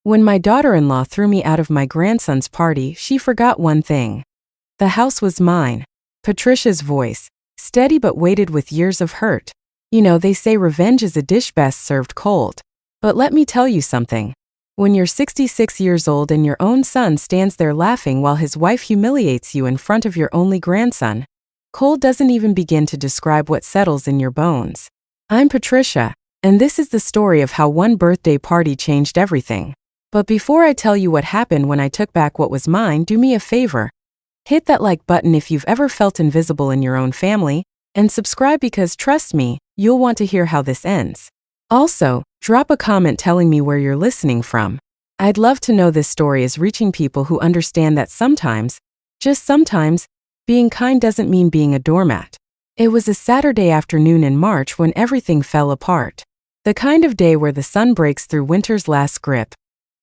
When my daughter-in-law threw me out of my grandson's party, she forgot one thing. The house was mine. Patricia's voice, steady but weighted with years of hurt. You know, they say revenge is a dish best served cold. But let me tell you something. When you're 66 years old and your own son stands there laughing while his wife humiliates you in front of your only grandson, cold doesn't even begin to describe what settles in your bones. I'm Patricia, and this is the story of how one birthday party changed everything. But before I tell you what happened when I took back what was mine, do me a favor. Hit that like button if you've ever felt invisible in your own family, and subscribe because trust me, you'll want to hear how this ends. Also, drop a comment telling me where you're listening from. I'd love to know this story is reaching people who understand that sometimes, just sometimes, being kind doesn't mean being a doormat. It was a Saturday afternoon in March when everything fell apart. The kind of day where the sun breaks through winter's last grip,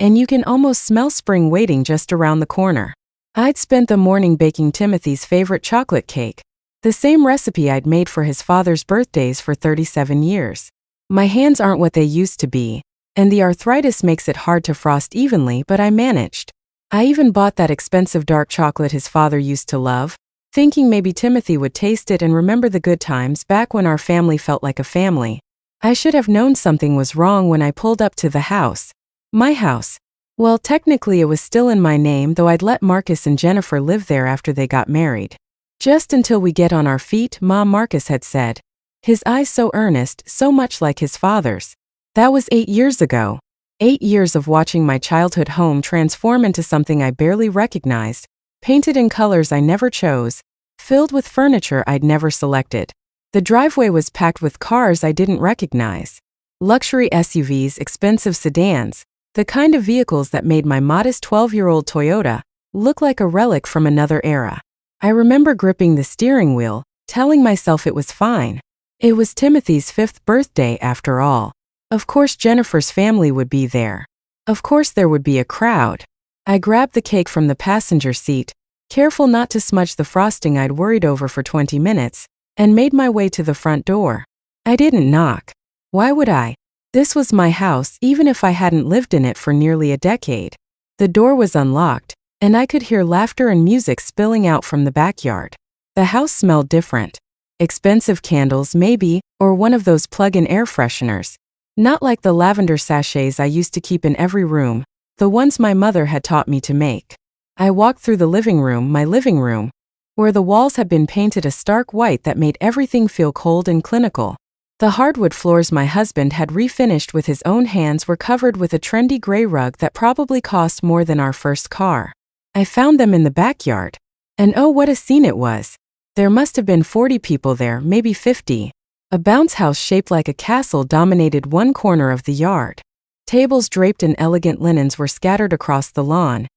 and you can almost smell spring waiting just around the corner. I'd spent the morning baking Timothy's favorite chocolate cake, the same recipe I'd made for his father's birthdays for 37 years. My hands aren't what they used to be, and the arthritis makes it hard to frost evenly, but I managed. I even bought that expensive dark chocolate his father used to love, thinking maybe Timothy would taste it and remember the good times back when our family felt like a family. I should have known something was wrong when I pulled up to the house. My house. Well, technically it was still in my name, though I'd let Marcus and Jennifer live there after they got married. Just until we get on our feet, Mom, Marcus had said. His eyes so earnest, so much like his father's. That was 8 years ago. 8 years of watching my childhood home transform into something I barely recognized, painted in colors I never chose, filled with furniture I'd never selected. The driveway was packed with cars I didn't recognize. Luxury SUVs, expensive sedans, the kind of vehicles that made my modest 12-year-old Toyota look like a relic from another era. I remember gripping the steering wheel, telling myself it was fine. It was Timothy's 5th birthday after all. Of course Jennifer's family would be there. Of course there would be a crowd. I grabbed the cake from the passenger seat, careful not to smudge the frosting I'd worried over for 20 minutes, and made my way to the front door. I didn't knock. Why would I? This was my house, even if I hadn't lived in it for nearly a decade. The door was unlocked, and I could hear laughter and music spilling out from the backyard. The house smelled different. Expensive candles, maybe, or one of those plug-in air fresheners. Not like the lavender sachets I used to keep in every room, the ones my mother had taught me to make. I walked through the living room, my living room, where the walls had been painted a stark white that made everything feel cold and clinical. The hardwood floors my husband had refinished with his own hands were covered with a trendy gray rug that probably cost more than our first car. I found them in the backyard. And oh, what a scene it was. There must have been 40 people there, maybe 50. A bounce house shaped like a castle dominated one corner of the yard. Tables draped in elegant linens were scattered across the lawn,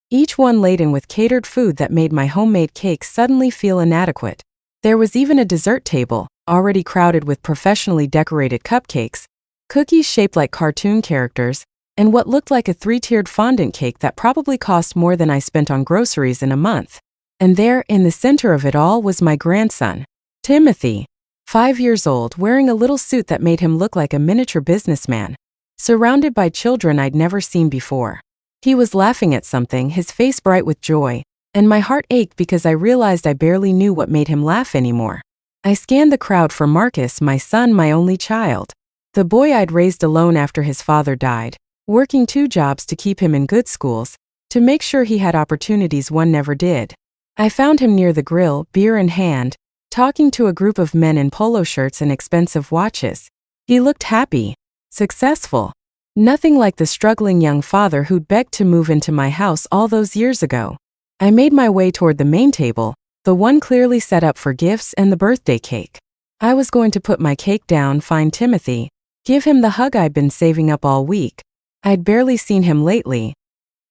each one laden with catered food that made my homemade cake suddenly feel inadequate. There was even a dessert table, already crowded with professionally decorated cupcakes, cookies shaped like cartoon characters, and what looked like a 3-tiered fondant cake that probably cost more than I spent on groceries in a month. And there, in the center of it all, was my grandson, Timothy, 5 years old, wearing a little suit that made him look like a miniature businessman, surrounded by children I'd never seen before. He was laughing at something, his face bright with joy, and my heart ached because I realized I barely knew what made him laugh anymore. I scanned the crowd for Marcus, my son, my only child. The boy I'd raised alone after his father died, working 2 jobs to keep him in good schools, to make sure he had opportunities one never did. I found him near the grill, beer in hand, talking to a group of men in polo shirts and expensive watches. He looked happy, successful. Nothing like the struggling young father who'd begged to move into my house all those years ago. I made my way toward the main table, the one clearly set up for gifts and the birthday cake. I was going to put my cake down, find Timothy, give him the hug I'd been saving up all week. I'd barely seen him lately.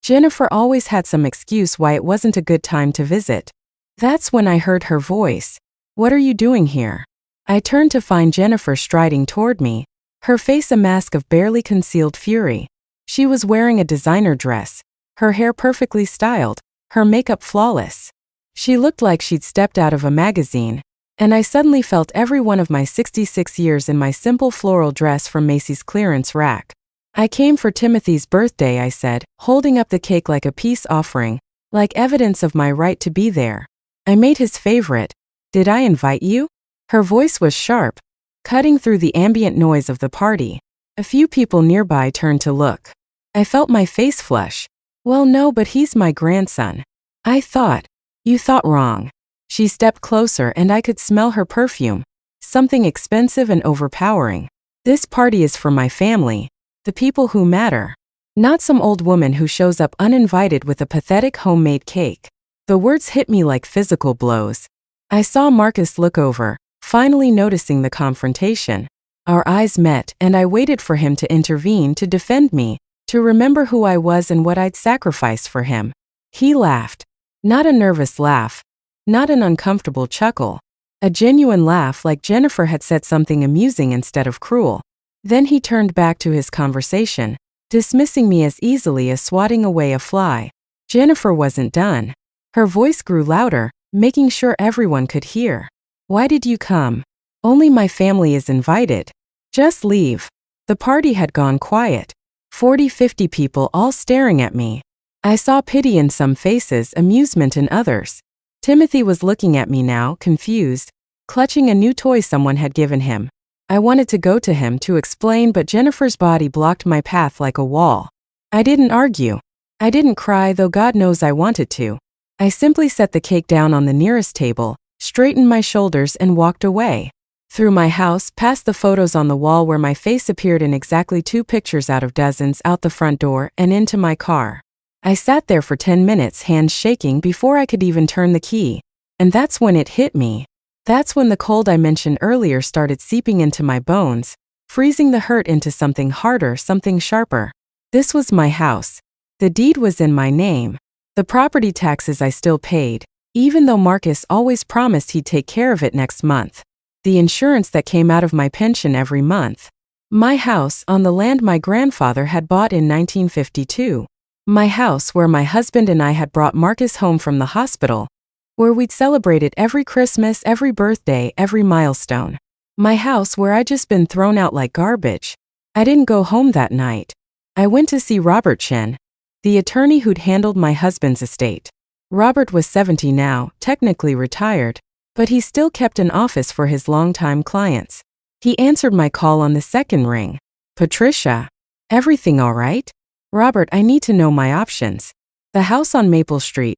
Jennifer always had some excuse why it wasn't a good time to visit. That's when I heard her voice. "What are you doing here?" I turned to find Jennifer striding toward me, her face a mask of barely concealed fury. She was wearing a designer dress, her hair perfectly styled, her makeup flawless. She looked like she'd stepped out of a magazine, and I suddenly felt every one of my 66 years in my simple floral dress from Macy's clearance rack. I came for Timothy's birthday, I said, holding up the cake like a peace offering, like evidence of my right to be there. I made his favorite. Did I invite you? Her voice was sharp, cutting through the ambient noise of the party. A few people nearby turned to look. I felt my face flush. Well, no, but he's my grandson. I thought. You thought wrong. She stepped closer and I could smell her perfume. Something expensive and overpowering. This party is for my family. The people who matter. Not some old woman who shows up uninvited with a pathetic homemade cake. The words hit me like physical blows. I saw Marcus look over, finally noticing the confrontation. Our eyes met and I waited for him to intervene, to defend me, to remember who I was and what I'd sacrificed for him. He laughed. Not a nervous laugh. Not an uncomfortable chuckle. A genuine laugh, like Jennifer had said something amusing instead of cruel. Then he turned back to his conversation, dismissing me as easily as swatting away a fly. Jennifer wasn't done. Her voice grew louder, making sure everyone could hear. Why did you come? Only my family is invited. Just leave. The party had gone quiet. 40-50 people all staring at me. I saw pity in some faces, amusement in others. Timothy was looking at me now, confused, clutching a new toy someone had given him. I wanted to go to him to explain, but Jennifer's body blocked my path like a wall. I didn't argue. I didn't cry, though God knows I wanted to. I simply set the cake down on the nearest table, straightened my shoulders and walked away. Through my house, past the photos on the wall where my face appeared in exactly 2 pictures out of dozens, out the front door and into my car. I sat there for 10 minutes, hands shaking before I could even turn the key. And that's when it hit me. That's when the cold I mentioned earlier started seeping into my bones, freezing the hurt into something harder, something sharper. This was my house. The deed was in my name. The property taxes I still paid, even though Marcus always promised he'd take care of it next month. The insurance that came out of my pension every month. My house on the land my grandfather had bought in 1952. My house where my husband and I had brought Marcus home from the hospital, where we'd celebrate it every Christmas, every birthday, every milestone. My house where I'd just been thrown out like garbage. I didn't go home that night. I went to see Robert Chen, the attorney who'd handled my husband's estate. Robert was 70 now, technically retired, but he still kept an office for his longtime clients. He answered my call on the second ring. Patricia, everything all right? Robert, I need to know my options. The house on Maple Street.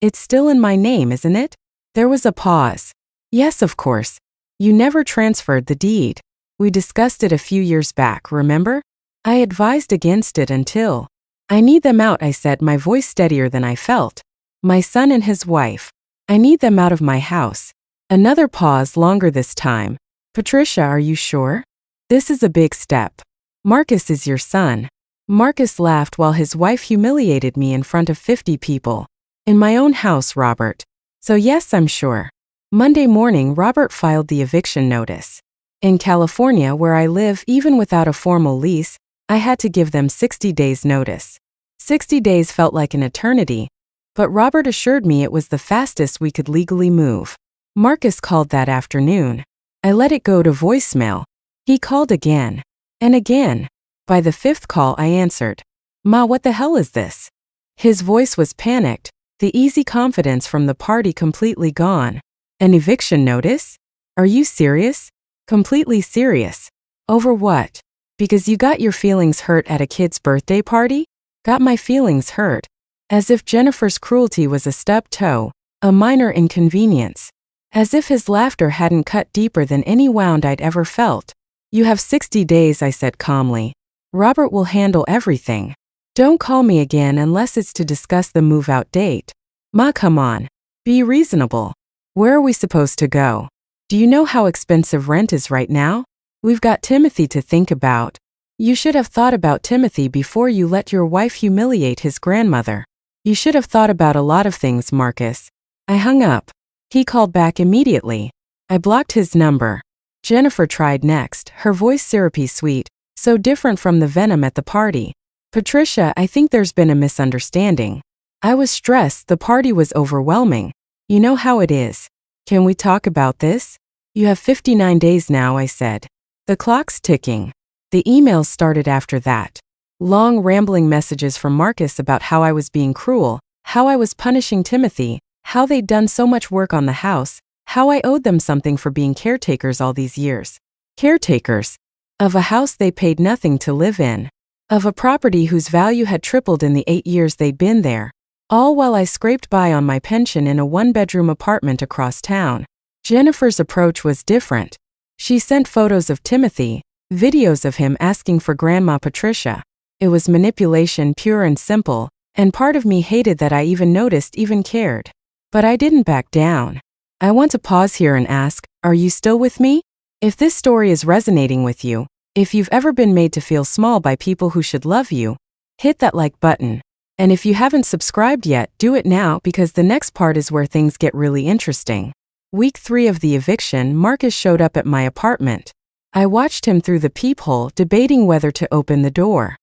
It's still in my name, isn't it? There was a pause. Yes, of course. You never transferred the deed. We discussed it a few years back, remember? I advised against it until. I need them out, I said, my voice steadier than I felt. My son and his wife. I need them out of my house. Another pause, longer this time. Patricia, are you sure? This is a big step. Marcus is your son. Marcus laughed while his wife humiliated me in front of 50 people. In my own house, Robert. So yes, I'm sure. Monday morning, Robert filed the eviction notice. In California, where I live, even without a formal lease, I had to give them 60 days notice. 60 days felt like an eternity, but Robert assured me it was the fastest we could legally move. Marcus called that afternoon. I let it go to voicemail. He called again. And again. By the 5th call, I answered. Ma, what the hell is this? His voice was panicked, the easy confidence from the party completely gone. An eviction notice? Are you serious? Completely serious. Over what? Because you got your feelings hurt at a kid's birthday party? Got my feelings hurt. As if Jennifer's cruelty was a stubbed toe, a minor inconvenience. As if his laughter hadn't cut deeper than any wound I'd ever felt. You have 60 days, I said calmly. Robert will handle everything. Don't call me again unless it's to discuss the move-out date. Ma, come on. Be reasonable. Where are we supposed to go? Do you know how expensive rent is right now? We've got Timothy to think about. You should have thought about Timothy before you let your wife humiliate his grandmother. You should have thought about a lot of things, Marcus. I hung up. He called back immediately. I blocked his number. Jennifer tried next, her voice syrupy sweet, so different from the venom at the party. Patricia, I think there's been a misunderstanding. I was stressed, the party was overwhelming. You know how it is. Can we talk about this? You have 59 days now, I said. The clock's ticking. The emails started after that. Long, rambling messages from Marcus about how I was being cruel, how I was punishing Timothy, how they'd done so much work on the house, how I owed them something for being caretakers all these years. Caretakers of a house they paid nothing to live in, of a property whose value had tripled in the 8 years they'd been there, all while I scraped by on my pension in a one-bedroom apartment across town. Jennifer's approach was different. She sent photos of Timothy, videos of him asking for Grandma Patricia. It was manipulation pure and simple, and part of me hated that I even noticed, even cared. But I didn't back down. I want to pause here and ask, are you still with me? If this story is resonating with you, if you've ever been made to feel small by people who should love you, hit that like button. And if you haven't subscribed yet, do it now because the next part is where things get really interesting. Week 3 of the eviction, Marcus showed up at my apartment. I watched him through the peephole, debating whether to open the door.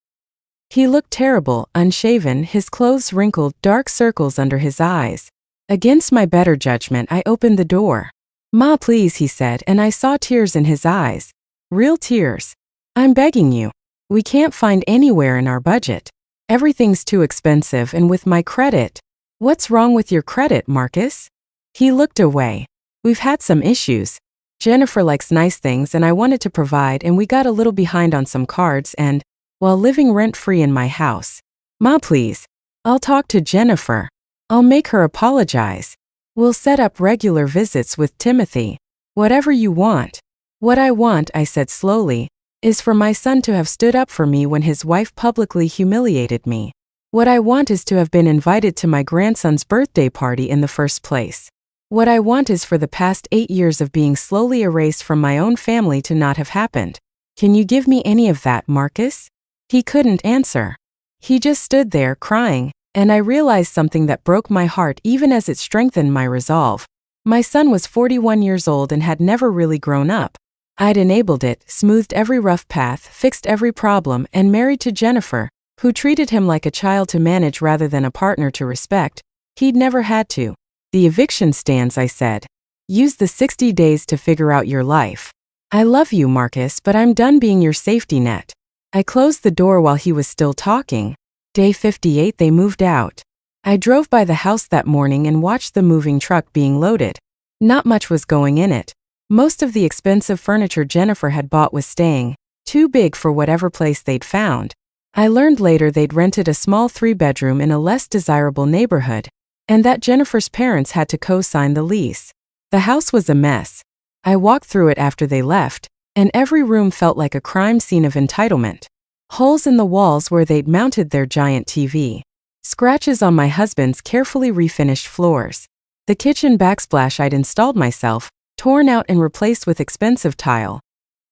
He looked terrible, unshaven, his clothes wrinkled, dark circles under his eyes. Against my better judgment, I opened the door. "Ma, please," he said, and I saw tears in his eyes. Real tears. "I'm begging you. We can't find anywhere in our budget. Everything's too expensive and with my credit." "What's wrong with your credit, Marcus?" He looked away. "We've had some issues. Jennifer likes nice things and I wanted to provide, and we got a little behind on some cards and, while living rent-free in my house." "Ma, please. I'll talk to Jennifer. I'll make her apologize. We'll set up regular visits with Timothy. Whatever you want." "What I want," I said slowly, "is for my son to have stood up for me when his wife publicly humiliated me. What I want is to have been invited to my grandson's birthday party in the first place. What I want is for the past 8 years of being slowly erased from my own family to not have happened. Can you give me any of that, Marcus?" He couldn't answer. He just stood there crying, and I realized something that broke my heart even as it strengthened my resolve. My son was 41 years old and had never really grown up. I'd enabled it, smoothed every rough path, fixed every problem, and married to Jennifer, who treated him like a child to manage rather than a partner to respect. He'd never had to. "The eviction stands," I said. "Use the 60 days to figure out your life. I love you, Marcus, but I'm done being your safety net." I closed the door while he was still talking. Day 58 they moved out. I drove by the house that morning and watched the moving truck being loaded. Not much was going in it. Most of the expensive furniture Jennifer had bought was staying, too big for whatever place they'd found. I learned later they'd rented a small 3-bedroom in a less desirable neighborhood, and that Jennifer's parents had to co-sign the lease. The house was a mess. I walked through it after they left, and every room felt like a crime scene of entitlement. Holes in the walls where they'd mounted their giant TV. Scratches on my husband's carefully refinished floors. The kitchen backsplash I'd installed myself, torn out and replaced with expensive tile,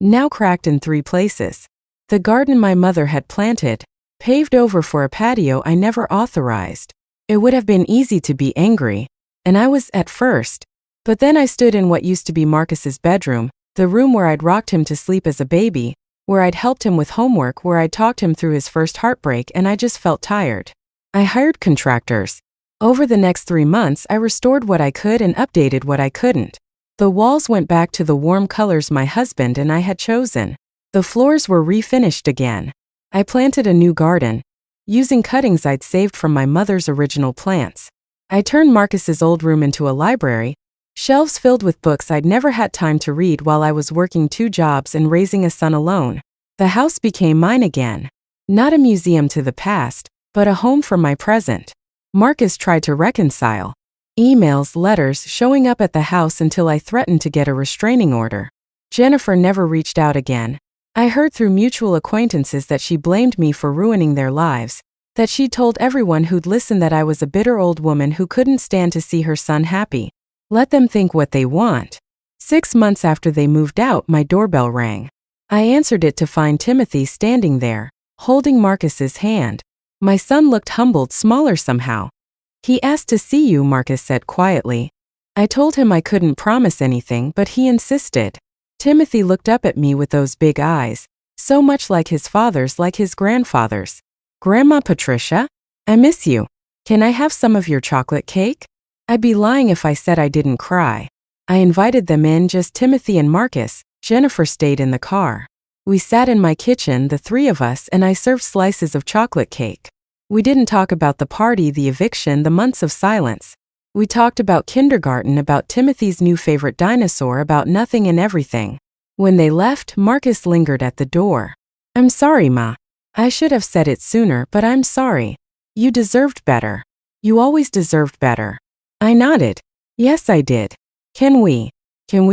now cracked in 3 places. The garden my mother had planted, paved over for a patio I never authorized. It would have been easy to be angry, and I was at first. But then I stood in what used to be Marcus's bedroom, the room where I'd rocked him to sleep as a baby, where I'd helped him with homework, where I'd talked him through his first heartbreak, and I just felt tired. I hired contractors. Over the next 3 months, I restored what I could and updated what I couldn't. The walls went back to the warm colors my husband and I had chosen. The floors were refinished again. I planted a new garden, using cuttings I'd saved from my mother's original plants. I turned Marcus's old room into a library, shelves filled with books I'd never had time to read while I was working 2 jobs and raising a son alone. The house became mine again. Not a museum to the past, but a home for my present. Marcus tried to reconcile. Emails, letters showing up at the house until I threatened to get a restraining order. Jennifer never reached out again. I heard through mutual acquaintances that she blamed me for ruining their lives, that she'd told everyone who'd listen that I was a bitter old woman who couldn't stand to see her son happy. Let them think what they want. 6 months after they moved out, my doorbell rang. I answered it to find Timothy standing there, holding Marcus's hand. My son looked humbled, smaller somehow. "He asked to see you," Marcus said quietly. I told him I couldn't promise anything, but he insisted. Timothy looked up at me with those big eyes, so much like his father's, like his grandfather's. "Grandma Patricia? I miss you. Can I have some of your chocolate cake?" I'd be lying if I said I didn't cry. I invited them in, just Timothy and Marcus. Jennifer stayed in the car. We sat in my kitchen, the three of us, and I served slices of chocolate cake. We didn't talk about the party, the eviction, the months of silence. We talked about kindergarten, about Timothy's new favorite dinosaur, about nothing and everything. When they left, Marcus lingered at the door. "I'm sorry, Ma. I should have said it sooner, but I'm sorry. You deserved better. You always deserved better." I nodded. "Yes, I did. Can we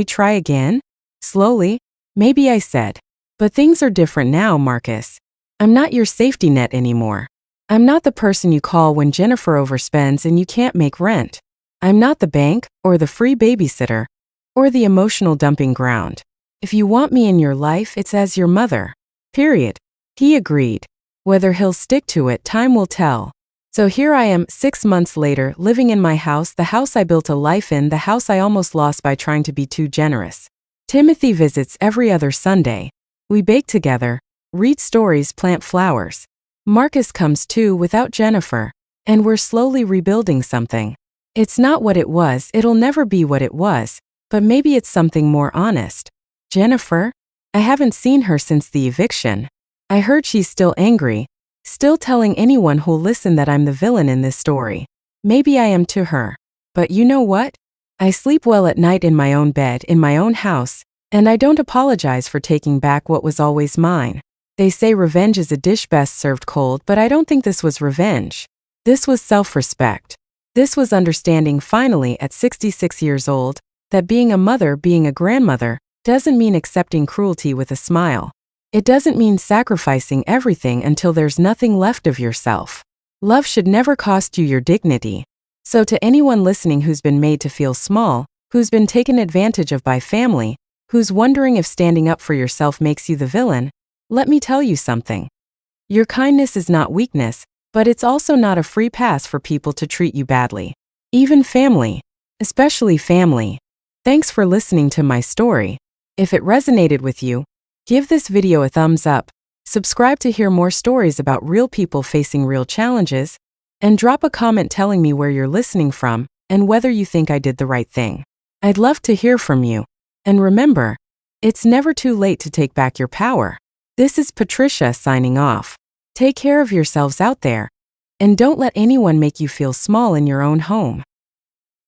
try again?" Slowly. "Maybe," I said. "But things are different now, Marcus. I'm not your safety net anymore. I'm not the person you call when Jennifer overspends and you can't make rent. I'm not the bank, or the free babysitter, or the emotional dumping ground. If you want me in your life, it's as your mother. Period." He agreed. Whether he'll stick to it, time will tell. So here I am, 6 months later, living in my house, the house I built a life in, the house I almost lost by trying to be too generous. Timothy visits every other Sunday. We bake together, read stories, plant flowers. Marcus comes too, without Jennifer. And we're slowly rebuilding something. It's not what it was, it'll never be what it was, but maybe it's something more honest. Jennifer? I haven't seen her since the eviction. I heard she's still angry, still telling anyone who'll listen that I'm the villain in this story. Maybe I am to her. But you know what? I sleep well at night in my own bed, in my own house, and I don't apologize for taking back what was always mine. They say revenge is a dish best served cold, but I don't think this was revenge. This was self-respect. This was understanding finally at 66 years old that being a mother, being a grandmother, doesn't mean accepting cruelty with a smile. It doesn't mean sacrificing everything until there's nothing left of yourself. Love should never cost you your dignity. So to anyone listening who's been made to feel small, who's been taken advantage of by family, who's wondering if standing up for yourself makes you the villain, let me tell you something. Your kindness is not weakness, but it's also not a free pass for people to treat you badly. Even family. Especially family. Thanks for listening to my story. If it resonated with you, give this video a thumbs up, subscribe to hear more stories about real people facing real challenges, and drop a comment telling me where you're listening from and whether you think I did the right thing. I'd love to hear from you. And remember, it's never too late to take back your power. This is Patricia signing off. Take care of yourselves out there, and don't let anyone make you feel small in your own home.